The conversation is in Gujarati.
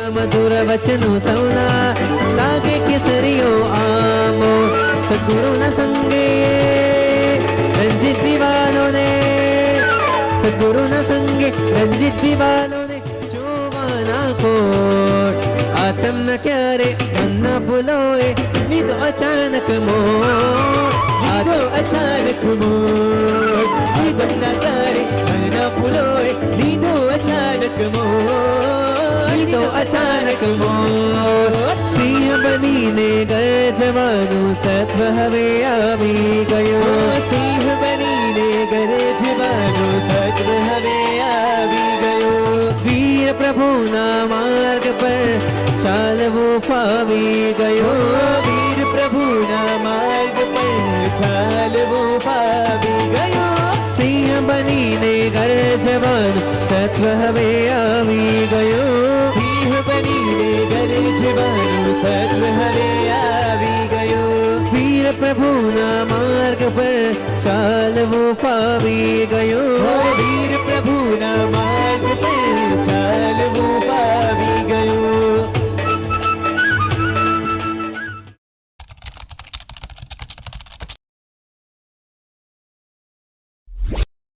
મધુર વચનો સૌના લાગે કેસરીઓ આમો સદગુરુના સંગે રંજિત દિવાલોને સદગુરુના સંગે રંજિત દિવાલોને જોવાના કોટ આતમ ક્યારે મનના ફૂલોએ લીધો અચાનક મોટ લીધો અચાનક મોટ આતમ ક્યારે મનના ફૂલોએ લીધો અચાનક મોટ લીધો અચાનક મોટ સિંહ બનીને ગરજવાનું સત્વ હવે આવી ગયો સિંહ બનીને ગરજવાનું સત્વ હવે આવી ગયો વીર પ્રભુના માર્ગ પર ચાલવું ફાવી ગયો વીર પ્રભુના માર્ગ પર ચાલવું ફાવી ગયો સિંહ બનીને ગરજવાનું સત્વ હવે આવી ગયો સિંહ બનીને ગરજવાનું સત્વ હવે આવી ગયો વીર પ્રભુના માર્ગ પર ચાલવું ફાવી ગયો વીર પ્રભુના